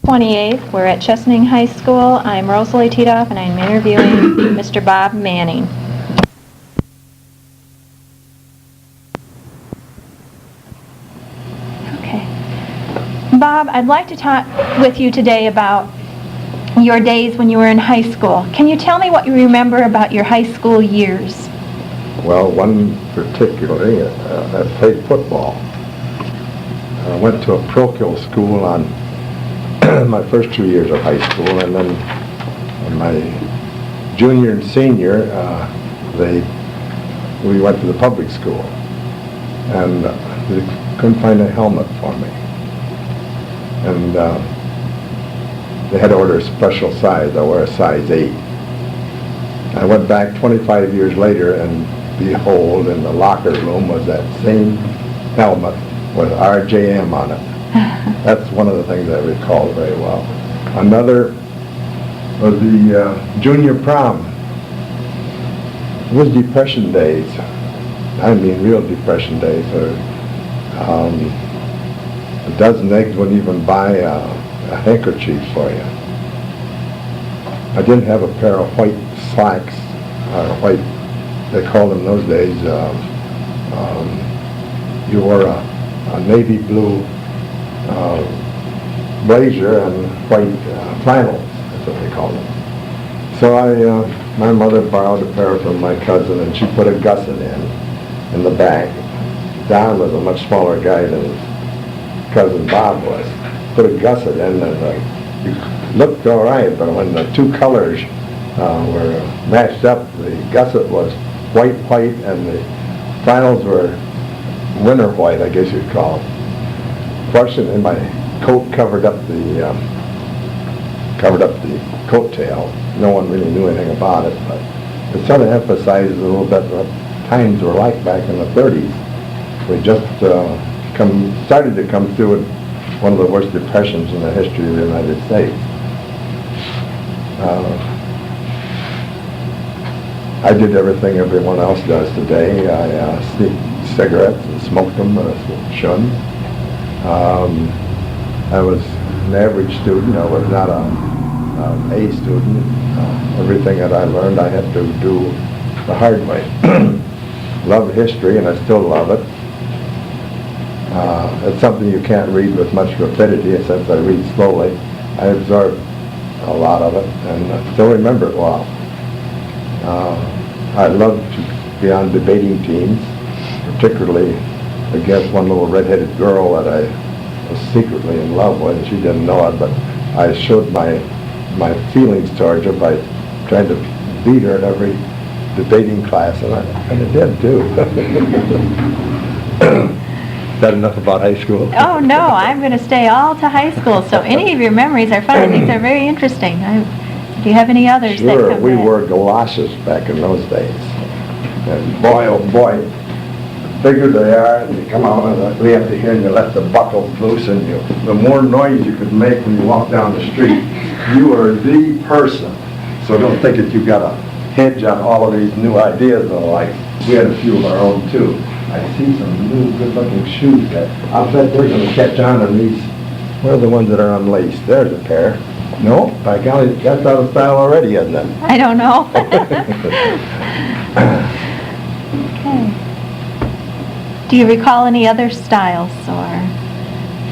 28th. We're at Chesaning High School. I'm Rosalie Titoff, and I'm interviewing Mr. Bob Manning. Okay. Bob, I'd like to talk with you today about your days when you were in high school. Can you tell me what you remember about your high school years? Well, one particularly, I played football. I went to a parochial school on my first 2 years of high school, and then in my junior and senior, we went to the public school, and they couldn't find a helmet for me, and they had to order a special size. I wear a size 8. I went back 25 years later, and behold, in the locker room was that same helmet with RJM on it. That's one of the things I recall very well. Another was the junior prom. It was Depression days. I mean real Depression days. A dozen eggs wouldn't even buy a handkerchief for you. I didn't have a pair of white slacks, white, they called them those days. You wore a navy blue blazer and white flannels, that's what they called them. So my mother borrowed a pair from my cousin, and she put a gusset in the bag. Don was a much smaller guy than his cousin Bob was. Put a gusset in, and it looked all right, but when the two colors were matched up, the gusset was white, and the flannels were winter white, I guess you'd call it. Fortunately, my coat covered up the coat tail. No one really knew anything about it, but it sort of emphasized a little bit what times were like back in the 30s. We just started to come through with one of the worst depressions in the history of the United States. I did everything everyone else does today. I sneaked cigarettes and smoked them, shouldn't. I was an average student. I was not an A student. Everything that I learned I had to do the hard way. Love history, and I still love it. It's something you can't read with much rapidity, since I read slowly. I absorbed a lot of it, and I still remember it well. I love to be on debating teams, particularly against one little red-headed girl that I was secretly in love with. She didn't know it, but I showed my feelings towards her by trying to beat her in every debating class, and I did too. Is that enough about high school? Oh, no, I'm going to stay all to high school, so any of your memories are fun. I think they're very interesting. Do you have any others that Sure, come we back? wore galoshes back in those days. And boy, oh boy, the bigger they are, and you come out, and we have to hear, and you let the buckles loose, and the more noise you could make when you walk down the street, you are the person. So don't think that you got a hedge on all of these new ideas and the like. We had a few of our own too. I see some new good-looking shoes there. I'll bet they're going to catch on in these. Where are the ones that are unlaced? There's a pair. No, by golly, that's out of style already, isn't it? I don't know. Okay. Do you recall any other styles or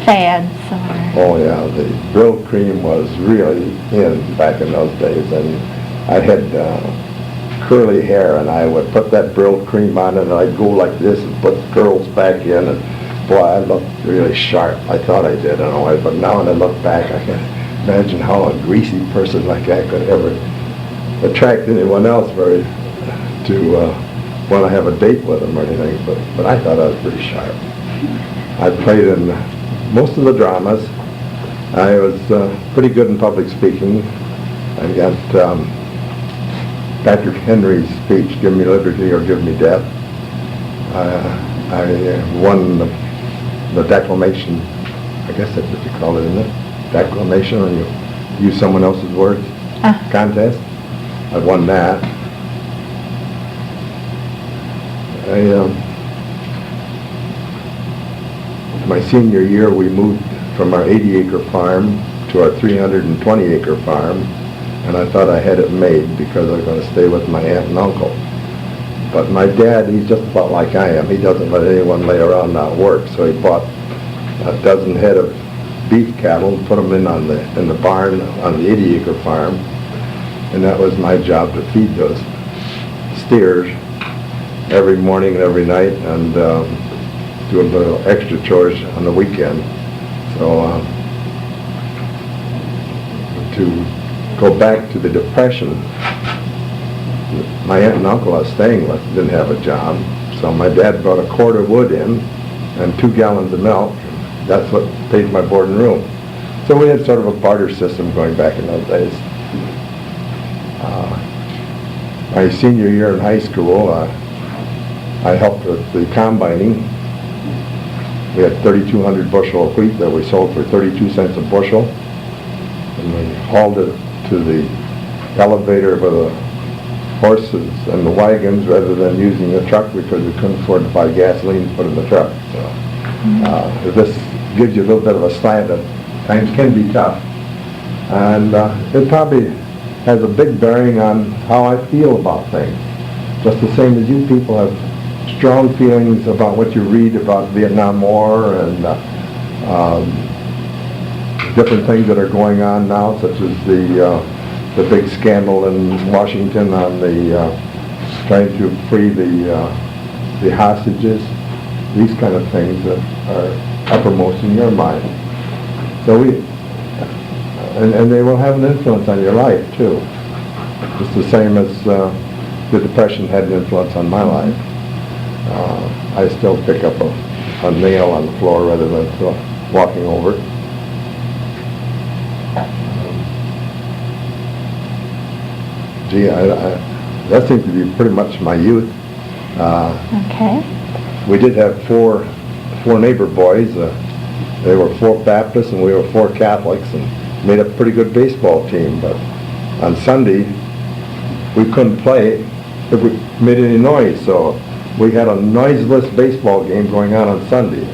fads or? Oh yeah, the Brill cream was really in back in those days, and I had curly hair, and I would put that Brill cream on, and I'd go like this and put the curls back in, and boy, I looked really sharp. I thought I did anyway, but now when I look back, I can imagine how a greasy person like that could ever attract anyone else to want to have a date with them or anything, but I thought I was pretty sharp. I played in most of the dramas. I was pretty good in public speaking. I got Patrick Henry's speech, "Give me liberty or give me death." I won the declamation, I guess that's what you call it, isn't it? Declamation, when you use someone else's words, contest. I won that. My senior year, we moved from our 80-acre farm to our 320-acre farm, and I thought I had it made because I was going to stay with my aunt and uncle. But my dad, he's just about like I am. He doesn't let anyone lay around not work, so he bought a dozen head of beef cattle and put them in the barn on the 80-acre farm, and that was my job to feed those steers every morning and every night, and do a little extra chores on the weekend. So to go back to the Depression, my aunt and uncle I was staying with didn't have a job, so my dad brought a quart of wood in and 2 gallons of milk. That's what paid my board and room. So we had sort of a barter system going back in those days. My senior year in high school, I helped with the combining. We had 3,200 bushel of wheat that we sold for 32 cents a bushel, and we hauled it to the elevator with the horses and the wagons rather than using the truck because we couldn't afford to buy gasoline to put in the truck. So this gives you a little bit of a slant that times can be tough, and it probably has a big bearing on how I feel about things. Just the same as you people have strong feelings about what you read about Vietnam War and different things that are going on now, such as the big scandal in Washington on the trying to free the hostages, these kind of things that are uppermost in your mind. So and they will have an influence on your life too, just the same as the Depression had an influence on my life. I still pick up a nail on the floor rather than walking over it. Gee, that seems to be pretty much my youth. Okay. We did have four neighbor boys. They were 4 Baptists and we were 4 Catholics, and made a pretty good baseball team. But on Sunday, we couldn't play if we made any noise, so we had a noiseless baseball game going on Sunday.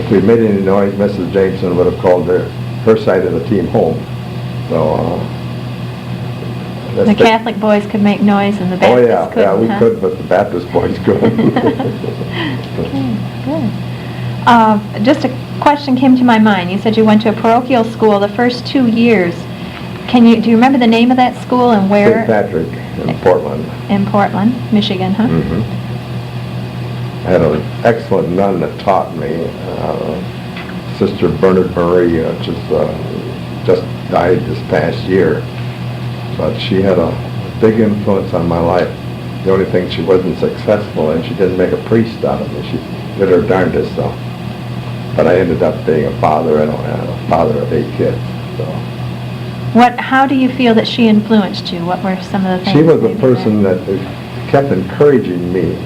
If we made any noise, Mrs. Jameson would have called her side of the team home. So the Catholic boys could make noise and the Baptists couldn't. Oh yeah, we could, but the Baptist boys couldn't. Okay, good. Just a question came to my mind. You said you went to a parochial school the first 2 years. Do you remember the name of that school and where? St. Patrick in Portland. In Portland, Michigan, huh? Mm-hmm. I had an excellent nun that taught me, Sister Bernard Marie, just died this past year. But she had a big influence on my life. The only thing she wasn't successful in, she didn't make a priest out of me. She did her darndest though. But I ended up being a father, and a father of 8 kids. So. How do you feel that she influenced you? What were some of the things? She was a person that kept encouraging me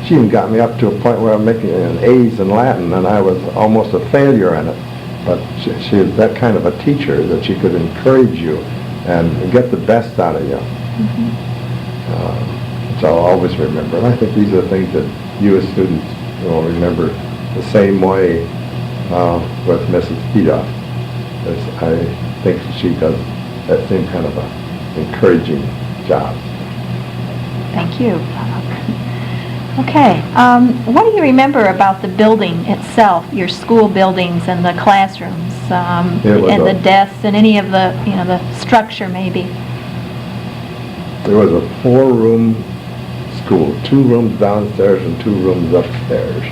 she even got me up to a point where I'm making an A's in Latin, and I was almost a failure in it. But she is that kind of a teacher that she could encourage you and get the best out of you. Mm-hmm. So I'll always remember. And I think these are the things that you as students will remember the same way with Mrs. Pedoff. I think she does that same kind of a encouraging job. Thank you. Okay. What do you remember about the building itself, your school buildings and the classrooms, and the desks and any of the, the structure maybe? There was a 4-room school, 2 rooms downstairs and 2 rooms upstairs.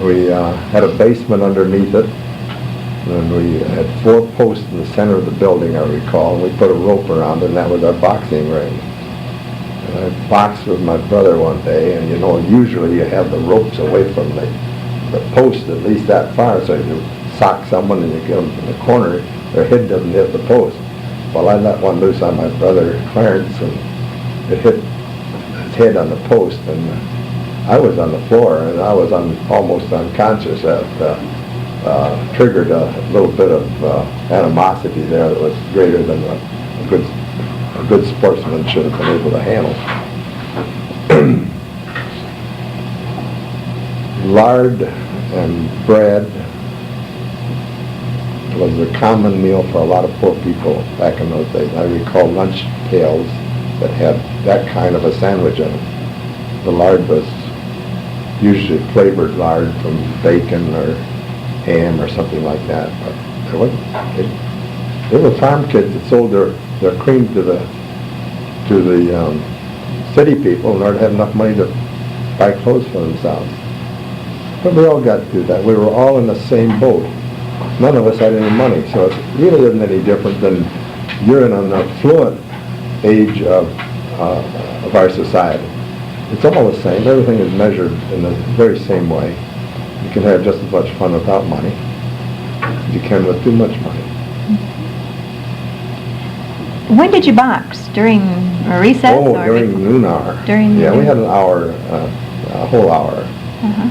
We had a basement underneath it, and we had 4 posts in the center of the building, I recall, and we put a rope around it, and that was our boxing ring. And I boxed with my brother one day, and usually you have the ropes away from the post at least that far, so you sock someone and you get them in the corner, their head doesn't hit the post. Well, I let one loose on my brother Clarence, and it hit his head on the post, and I was on the floor, and I was almost unconscious. That triggered a little bit of animosity there that was greater than a good sportsman should have been able to handle. Lard and bread was a common meal for a lot of poor people back in those days. I recall lunch pails that had that kind of a sandwich in it. The lard was usually flavored lard from bacon or ham or something like that. But they were farm kids that sold their cream to the city people in order to have enough money to buy clothes for themselves. But we all got to do that. We were all in the same boat. None of us had any money, so it really isn't any different than you're in an affluent age of our society. It's all the same. Everything is measured in the very same way. You can have just as much fun without money as you can with too much money. When did you box? During recess? Oh, or during noon hour. Yeah, we had an hour, a whole hour. Uh-huh.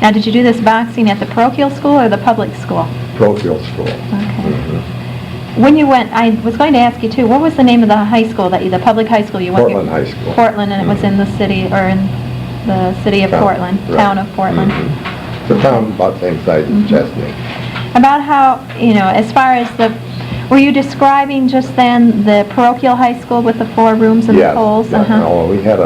Now, did you do this boxing at the parochial school or the public school? Parochial school. Okay. Mm-hmm. When you went, I was going to ask you too, what was the name of the high school, the public high school you went to? Portland High School. Portland, and it was in the city, or in the city of Portland, right. Town of Portland. Mm-hmm. It's a town about the same size as Chesney. About how, as far as were you describing just then the parochial high school with the 4 rooms and the poles? Yes, no, we had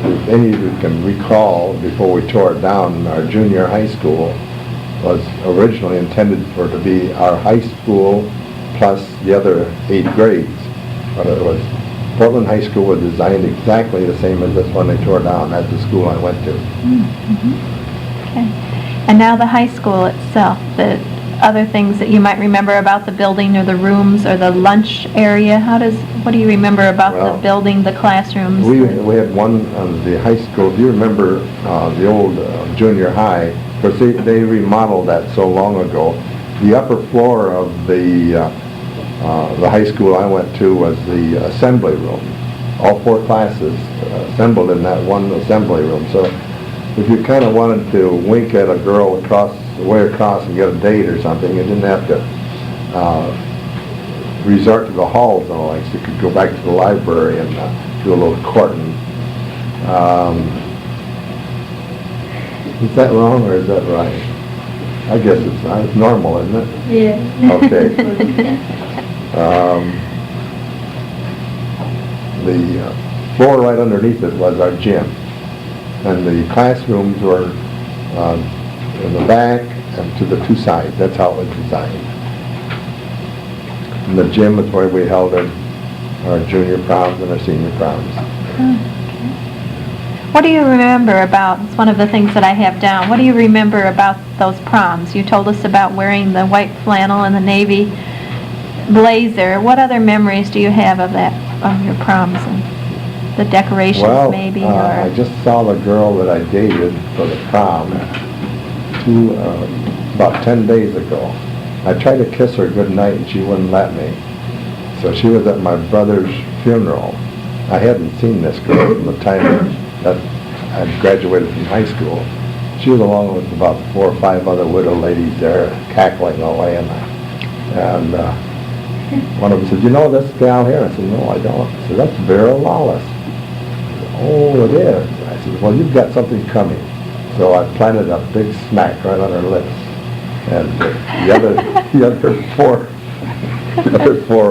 if any of you can recall, before we tore it down, our junior high school was originally intended to be our high school plus the other 8 grades. But it was, Portland High School was designed exactly the same as this one they tore down. That's the school I went to. Mm-hmm. Okay. And now the high school itself, the other things that you might remember about the building or the rooms or the lunch area, what do you remember about the building, the classrooms? We had one on the high school. Do you remember the old junior high? Because they remodeled that so long ago. The upper floor of the high school I went to was the assembly room. All 4 classes assembled in that one assembly room. So if you kind of wanted to wink at a girl way across and get a date or something, you didn't have to resort to the halls and all. You could go back to the library and do a little courting. Is that wrong or is that right? I guess it's normal, isn't it? Yeah. Okay. The floor right underneath it was our gym. And the classrooms were in the back and to the 2 sides. That's how it was designed. And the gym is where we held our junior proms and our senior proms. What do you remember about, it's one of the things that I have down, what do you remember about those proms? You told us about wearing the white flannel and the navy blazer. What other memories do you have of that, of your proms and the decorations maybe? I just saw the girl that I dated for the prom about 10 days ago. I tried to kiss her goodnight and she wouldn't let me. So she was at my brother's funeral. I hadn't seen this girl from the time that I graduated from high school. She was along with about 4 or 5 other widow ladies there cackling away. And one of them said, "You know this gal here?" I said, "No, I don't." I said, "That's Vera Lawless." Said, "Oh, it is." I said, "Well, you've got something coming." So I planted a big smack right on her lips. And the other four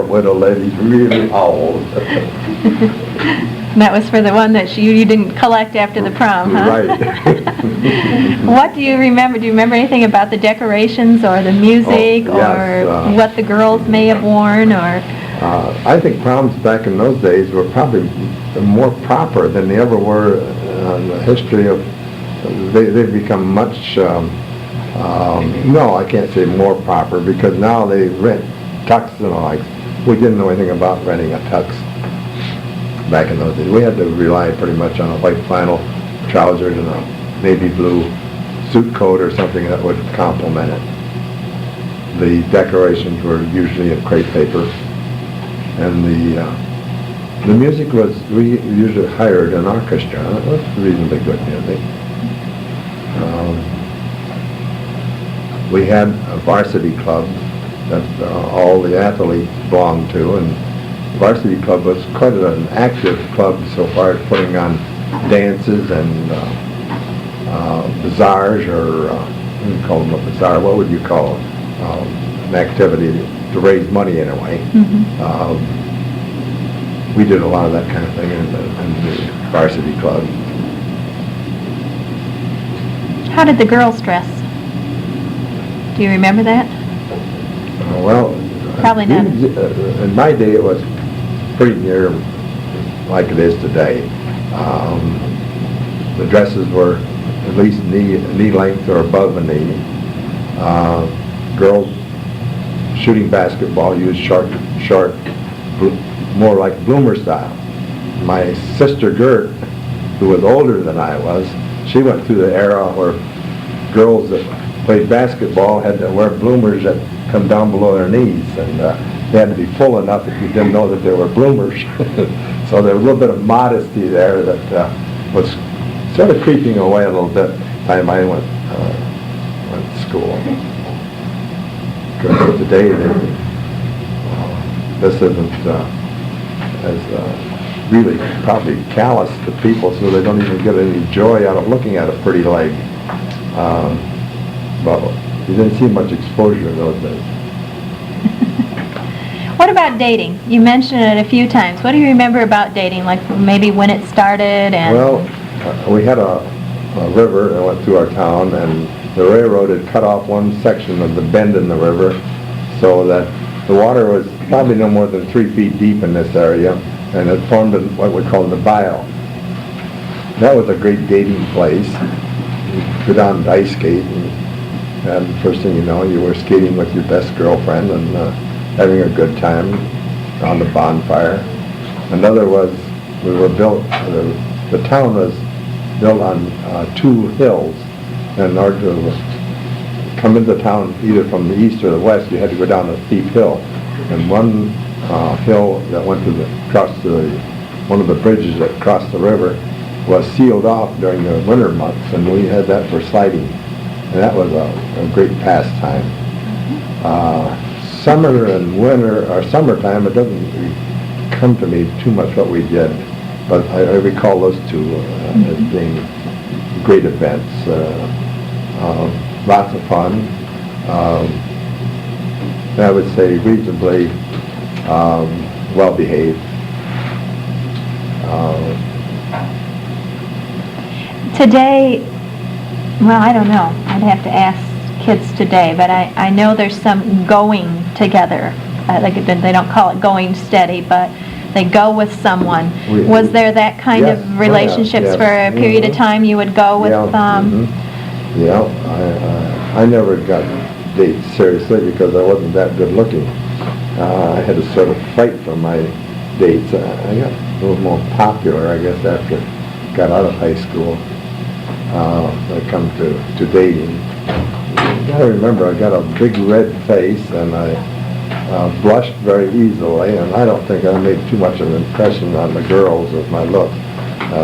widow ladies really howled. And that was for the one that you didn't collect after the prom, huh? Right. What do you remember? Do you remember anything about the decorations or the music or what the girls may have worn? Or I think proms back in those days were probably more proper than they ever were in the history of. They've become much. No, I can't say more proper because now they rent tux and all. We didn't know anything about renting a tux back in those days. We had to rely pretty much on a white flannel trousers and a navy blue suit coat or something that would complement it. The decorations were usually in crepe paper, and the music was, we usually hired an orchestra. It was reasonably good music. We had a varsity club that all the athletes belonged to, and the varsity club was quite an active club so far as putting on dances and bazaars, or you call them a bazaar, what would you call them? an activity to raise money in a way. We did a lot of that kind of thing in the varsity club. How did the girls dress? Do you remember that? Well, probably not. In my day, it was pretty near like it is today. The dresses were at least knee length or above a knee. Girls shooting basketball used short, more like bloomer style. My sister Gert, who was older than I was, she went through the era where girls that played basketball had to wear bloomers that come down below their knees, and they had to be full enough that you didn't know that they were bloomers. So there was a little bit of modesty there that was sort of creeping away a little bit by the time I went to school. Because today, this isn't as really probably callous to people, so they don't even get any joy out of looking at a pretty leg. But you didn't see much exposure in those days. What about dating? You mentioned it a few times. What do you remember about dating, like maybe when it started? And well, we had a river that went through our town, and the railroad had cut off one section of the bend in the river so that the water was probably no more than 3 feet deep in this area, and it formed what we call the bayou. That was a great dating place. You'd go down and ice skate, and first thing you know, you were skating with your best girlfriend and having a good time around the bonfire. Another was, we were built, the town was built on 2 hills, and in order to come into town either from the east or the west, you had to go down a steep hill. And one hill that went across one of the bridges that crossed the river was sealed off during the winter months, and we had that for sliding. And that was a great pastime. Summer and winter, or summertime, it doesn't come to me too much what we did, but I recall those two as being great events. Lots of fun. I would say reasonably well-behaved. Today, well, I don't know. I'd have to ask kids today, but I know there's some going together. Like they don't call it going steady, but they go with someone. Was there that kind yes, of relationships yes. for a period of time you would go with? Yeah, I never got dates seriously because I wasn't that good looking. I had to sort of fight for my dates. I got a little more popular, I guess, after I got out of high school. When it comes to dating. I remember I got a big red face, and I blushed very easily, and I don't think I made too much of an impression on the girls with my look.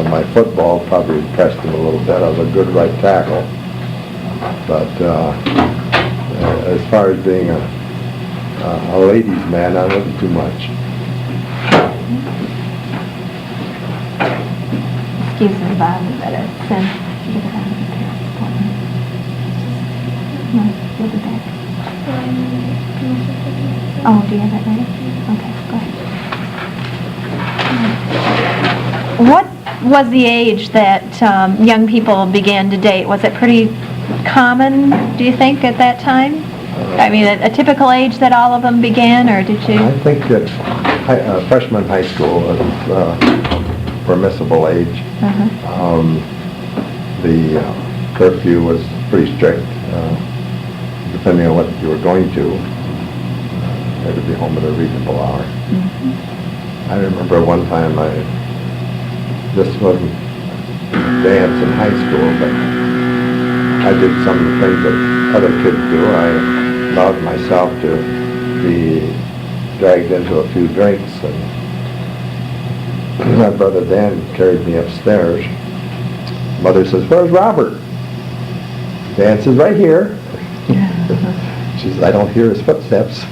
My football probably impressed them a little bit. I was a good right tackle. But as far as being a ladies' man, I wasn't too much. Excuse me, Bob, you better send it out of the parents' appointment. No, you'll be back. Oh, do you have that ready? Okay, go ahead. What was the age that young people began to date? Was it pretty common, do you think, at that time? I mean, a typical age that all of them began, or did you? I think that freshman high school was permissible age. The curfew was pretty strict, depending on what you were going to. You had to be home at a reasonable hour. I remember one time this wasn't dance in high school, but I did some of the things that other kids do. I allowed myself to be dragged into a few drinks, and my brother Dan carried me upstairs. Mother says, "Where's Robert?" Dan says, "Right here." She says, "I don't hear his footsteps."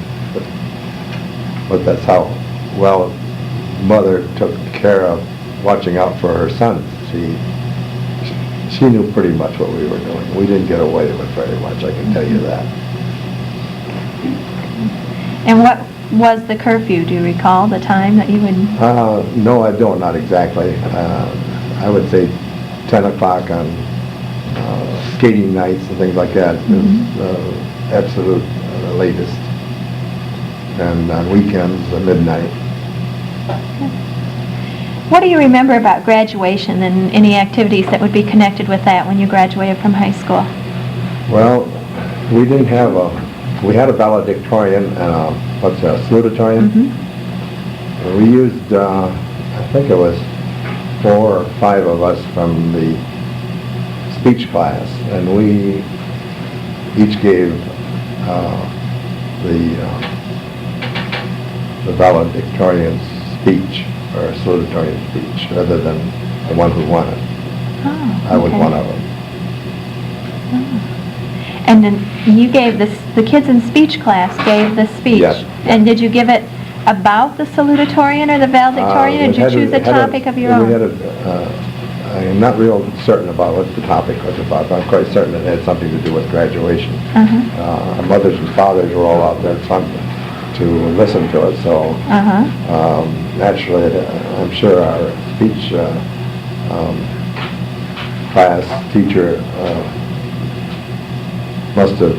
But that's how well Mother took care of watching out for her sons. She knew pretty much what we were doing. We didn't get away with very much, I can tell you that. And what was the curfew? Do you recall the time that you would... No, I don't, not exactly. I would say 10 o'clock on skating nights and things like that is absolute latest. And on weekends, midnight. What do you remember about graduation and any activities that would be connected with that when you graduated from high school? Well, we didn't have we had a valedictorian and a salutatorian. And we used, I think it was 4 or 5 of us from the speech class, and we each gave the valedictorian speech or a salutatorian speech rather than the one who won it. Oh, I was one of them. And then you gave the kids in speech class gave the speech. Yes. And did you give it about the salutatorian or the valedictorian, or did you choose a topic of your own? I'm not real certain about what the topic was about, but I'm quite certain it had something to do with graduation. Our mothers and fathers were all out there to listen to it, so naturally, I'm sure our speech class teacher must have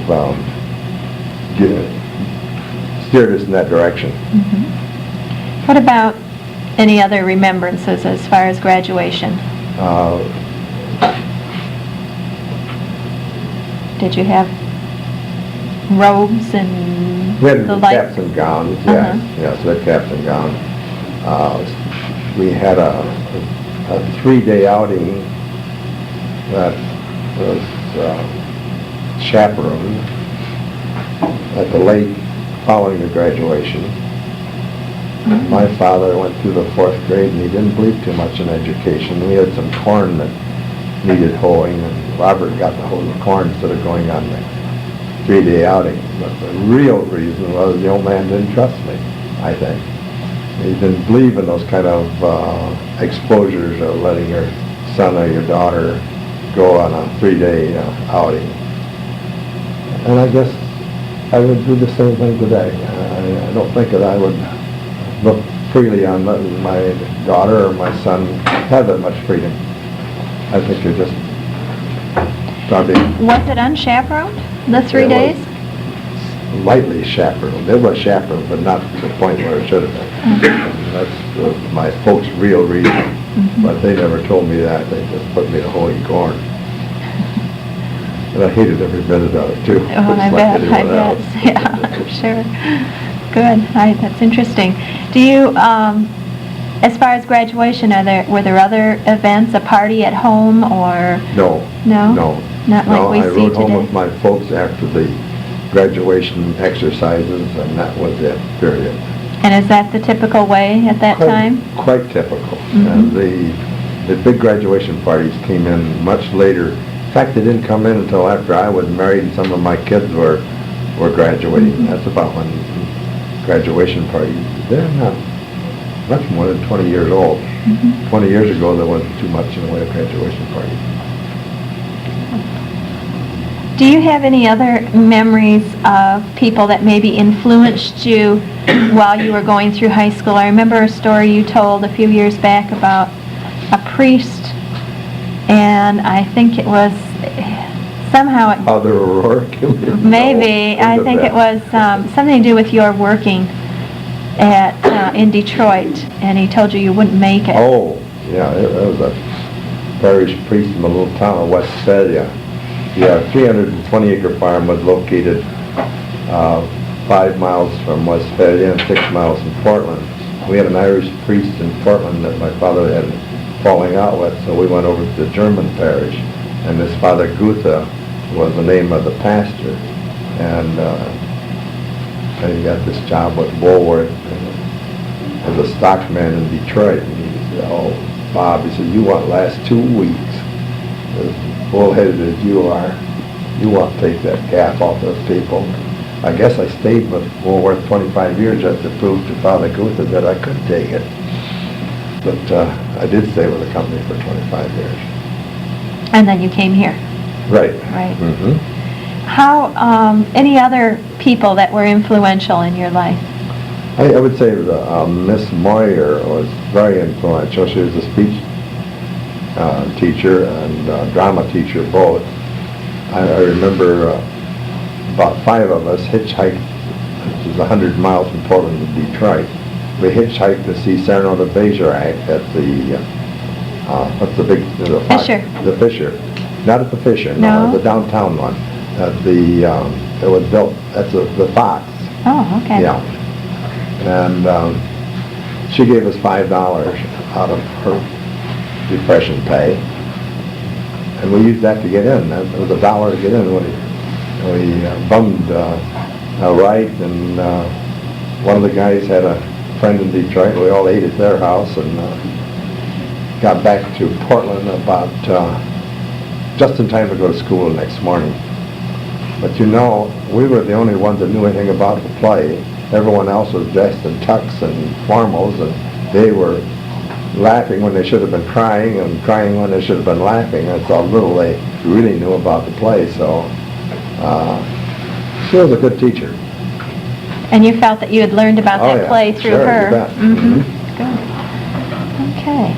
steered us in that direction. What about any other remembrances as far as graduation? Did you have robes and we had the like? caps and gowns, yes, we had caps and gowns. We had a 3-day outing that was chaperoned at the lake following the graduation. My father went through the 4th grade and he didn't believe too much in education. We had some corn that needed hoeing, and Robert got to hoe the corn instead of going on the 3-day outing. But the real reason was the old man didn't trust me, I think. He didn't believe in those kind of exposures of letting your son or your daughter go on a 3-day outing. And I guess I would do the same thing today. I don't think that I would look freely on letting my daughter or my son have that much freedom. I think you're just probably... Was it unchaperoned, the 3 days? Lightly chaperoned. It was chaperoned, but not to the point where it should have been. That's my folks' real reason. But they never told me that. They just put me to hoeing corn. And I hated every minute of it, too. Oh, I bet. Yeah, I'm sure. Good. That's interesting. Do you, as far as graduation, were there other events, a party at home, or? No. No? No. Not like we see today? I rode home with my folks after the graduation exercises, and that was it, period. And is that the typical way at that time? Quite typical. And the big graduation parties came in much later. In fact, they didn't come in until after I was married and some of my kids were graduating. That's about when graduation parties, they're not much more than 20 years old. 20 years ago, there wasn't too much in the way of graduation parties. Do you have any other memories of people that maybe influenced you while you were going through high school? I remember a story you told a few years back about a priest, and I think it was somehow... Father O'Rourke? Maybe. I think it was something to do with your working in Detroit, and he told you wouldn't make it. Oh, yeah, it was a parish priest in a little town of Westphalia. Yeah, 320-acre farm was located 5 miles from Westphalia and 6 miles from Portland. We had an Irish priest in Portland that my father had falling out with, so we went over to the German parish, and this Father Gutha was the name of the pastor, and he got this job with Woolworth as a stockman in Detroit, and he said, "Oh, Bob," he said, "you want last 2 weeks, as bullheaded as you are, you want to take that gaff off those people." I guess I stayed with Woolworth 25 years just to prove to Father Gutha that I could take it. But I did stay with the company for 25 years. And then you came here. Right. Right. How, any other people that were influential in your life? I would say Miss Moyer was very influential. She was a speech teacher and drama teacher both. I remember about 5 of us hitchhiked, which is 100 miles from Portland to Detroit. We hitchhiked to see Cyrano de Bergerac at the, what's the big... Fisher. The Fisher. Not at the Fisher, no, the downtown one. At the, it was built, that's the Fox. Oh, okay. Yeah. And she gave us $5 out of her depression pay. And we used that to get in. It was $1 to get in. We bummed a ride, and one of the guys had a friend in Detroit. We all ate at their house and got back to Portland about just in time to go to school the next morning. But you know, we were the only ones that knew anything about the play. Everyone else was dressed in tux and formals, and they were laughing when they should have been crying, and crying when they should have been laughing. That's how little they really knew about the play. So she was a good teacher. And you felt that you had learned about that yeah, play through sure, her. You bet. Mm-hmm. Good. Okay.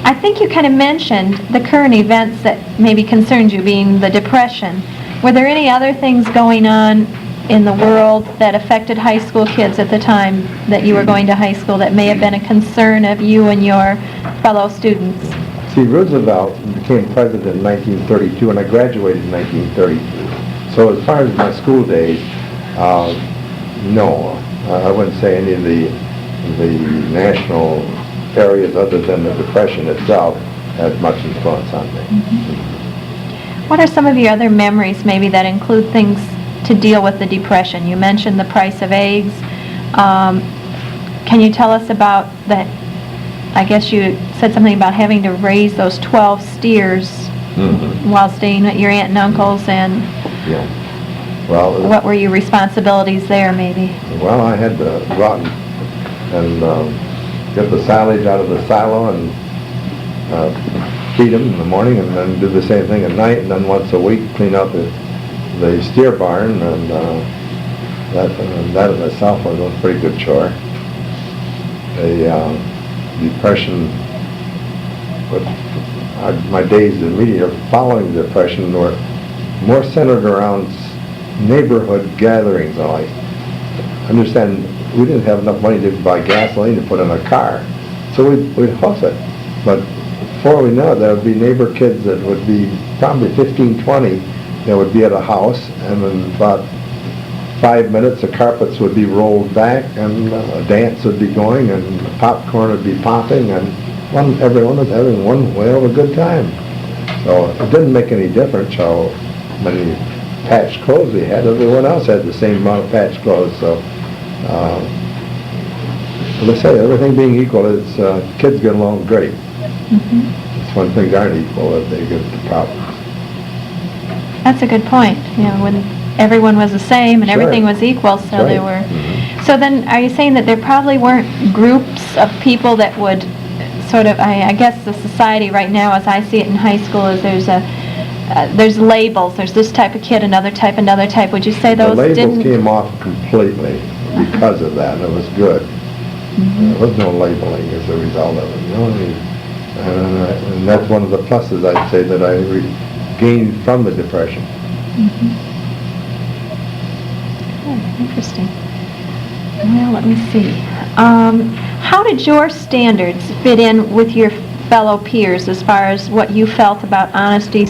I think you kind of mentioned the current events that maybe concerned you, being the Depression. Were there any other things going on in the world that affected high school kids at the time that you were going to high school that may have been a concern of you and your fellow students? See, Roosevelt became president in 1932, and I graduated in 1932. So as far as my school days, no, I wouldn't say any of the national areas other than the Depression itself had much influence on me. Mm-hmm. What are some of your other memories maybe that include things to deal with the Depression? You mentioned the price of eggs. Can you tell us about that? I guess you said something about having to raise those 12 steers while staying at your aunt and uncle's, and well, what were your responsibilities there maybe? Well, I had to go out and get the silage out of the silo and feed them in the morning, and then do the same thing at night, and then once a week clean out the steer barn, and that in itself was a pretty good chore. The Depression, my days immediately following the Depression were more centered around neighborhood gatherings. I understand we didn't have enough money to buy gasoline to put in a car, so we'd hoof it. But before we know it, there would be neighbor kids that would be probably 15, 20 that would be at a house, and in about 5 minutes the carpets would be rolled back, and a dance would be going, and popcorn would be popping, and everyone was having one whale of a good time. So it didn't make any difference how many patched clothes we had. Everyone else had the same amount of patched clothes. So let's say everything being equal, is kids get along great. Mm-hmm. It's when things aren't equal that they get the problems. That's a good point. You know, when everyone was the same and everything was equal, so right. they were. Mm-hmm. So then, are you saying that there probably weren't groups of people that would sort of? I guess the society right now, as I see it in high school, is there's labels. There's this type of kid, another type. Would you say those the didn't? labels came off completely because of that. It was good. Mm-hmm. There was no labeling as a result of it. You know? And that's one of the pluses, I'd say, that I gained from the Depression. Mm-hmm. Oh, interesting. Well, let me see. How did your standards fit in with your fellow peers as far as what you felt about honesty,